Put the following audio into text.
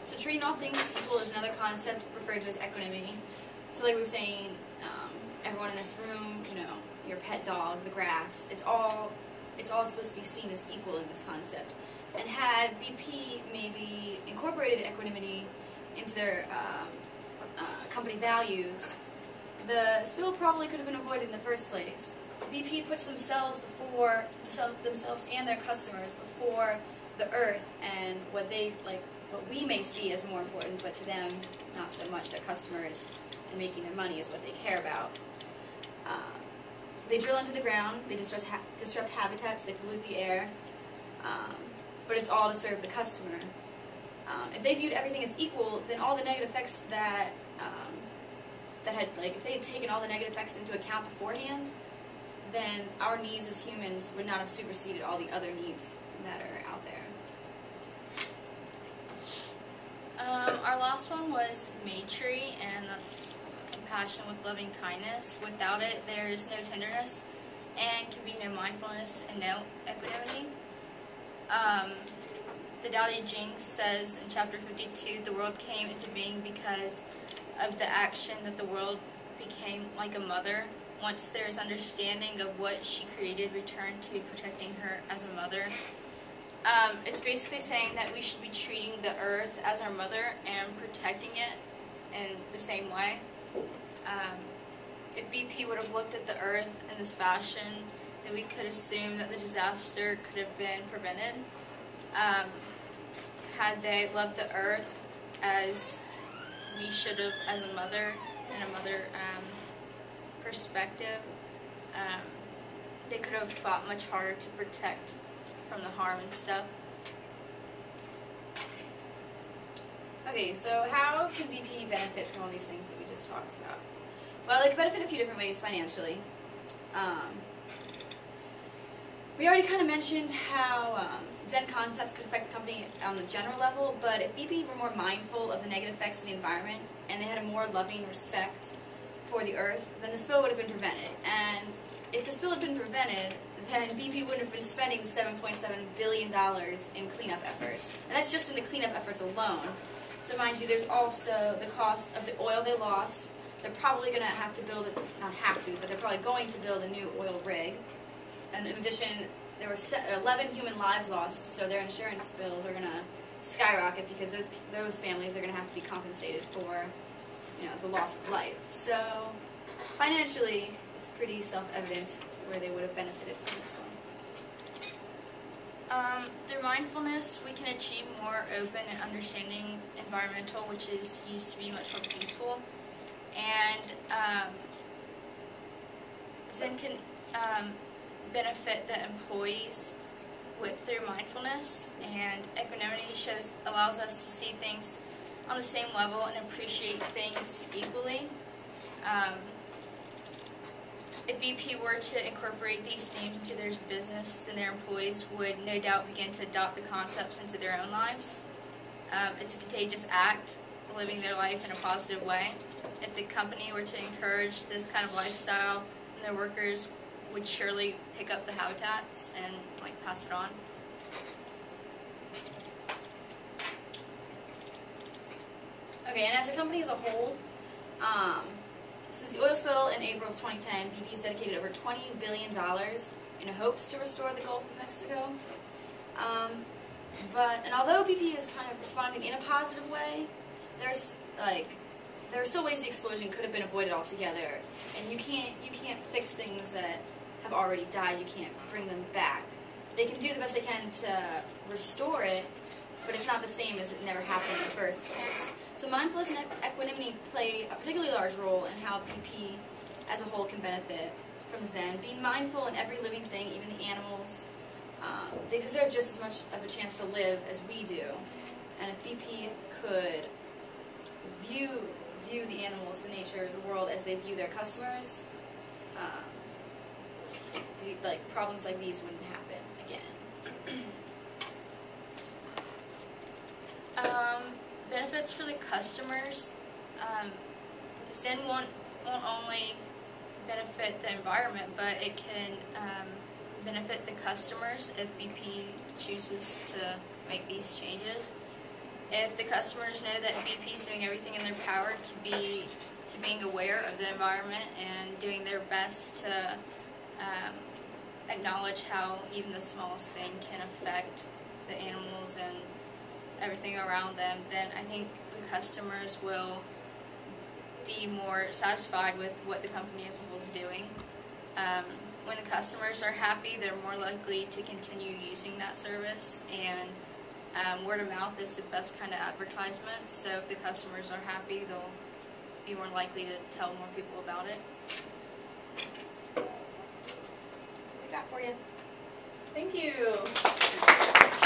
So treating all things as equal is another concept referred to as equanimity. So like we were saying, everyone in this room, you know, your pet dog, the grass, it's all supposed to be seen as equal in this concept. And had BP maybe incorporated equanimity into their company values, the spill probably could have been avoided in the first place. BP puts themselves and their customers before the earth and what we may see as more important, but to them not so much. Their customers and making their money is what they care about. They drill into the ground, they disrupt habitats, they pollute the air, but it's all to serve the customer. If they viewed everything as equal, then all the negative effects if they had taken all the negative effects into account beforehand, then our needs as humans would not have superseded all the other needs that are out there. Our last one was Matri, and that's compassion with loving kindness. Without it, there's no tenderness, and can be no mindfulness and no equanimity. The Tao Te Ching says in chapter 52, the world came into being because of the action that the world became like a mother. Once there's understanding of what she created, return to protecting her as a mother. It's basically saying that we should be treating the earth as our mother and protecting it in the same way. If BP would have looked at the earth in this fashion, then we could assume that the disaster could have been prevented. Had they loved the earth as we should have as a mother, in a mother perspective, they could have fought much harder to protect from the harm and stuff. Okay, so how can BP benefit from all these things that we just talked about? Well, they can benefit a few different ways financially. We already kind of mentioned how Zen concepts could affect the company on the general level, but if BP were more mindful of the negative effects of the environment and they had a more loving respect for the earth, then the spill would have been prevented. And if the spill had been prevented, then BP wouldn't have been spending $7.7 billion in cleanup efforts. And that's just in the cleanup efforts alone. So mind you, there's also the cost of the oil they lost. They're probably going to have to build, not have to, but they're probably going to build a new oil rig. And in addition, there were 11 human lives lost, so their insurance bills are going to skyrocket because those families are going to have to be compensated for, you know, the loss of life. So financially, it's pretty self-evident where they would have benefited from this one. Through mindfulness, we can achieve more open and understanding environmental, which used to be much more peaceful. And Zen can benefit the employees through mindfulness, and equanimity allows us to see things on the same level and appreciate things equally. If BP were to incorporate these themes into their business, then their employees would no doubt begin to adopt the concepts into their own lives. It's a contagious act, living their life in a positive way. If the company were to encourage this kind of lifestyle, then their workers would surely pick up the habitats and pass it on. Okay, and as a company as a whole, since the oil spill in April of 2010, BP has dedicated over $20 billion in hopes to restore the Gulf of Mexico. And although BP is kind of responding in a positive way, there are still ways the explosion could have been avoided altogether. And you can't fix things that have already died. You can't bring them back. They can do the best they can to restore it, but it's not the same as it never happened in the first place. So mindfulness and equanimity play a particularly large role in how BP as a whole can benefit from Zen. Being mindful in every living thing, even the animals, they deserve just as much of a chance to live as we do. And if BP could view the animals, the nature, the world as they view their customers, problems like these wouldn't happen again. Benefits for the customers. Zen won't only benefit the environment, but it can benefit the customers if BP chooses to make these changes. If the customers know that BP is doing everything in their power to being aware of the environment and doing their best to acknowledge how even the smallest thing can affect the animals and everything around them, then I think the customers will be more satisfied with what the company as a whole is doing. When the customers are happy, they're more likely to continue using that service, and word of mouth is the best kind of advertisement. So if the customers are happy, they'll be more likely to tell more people about it. That's what we got for you. Thank you.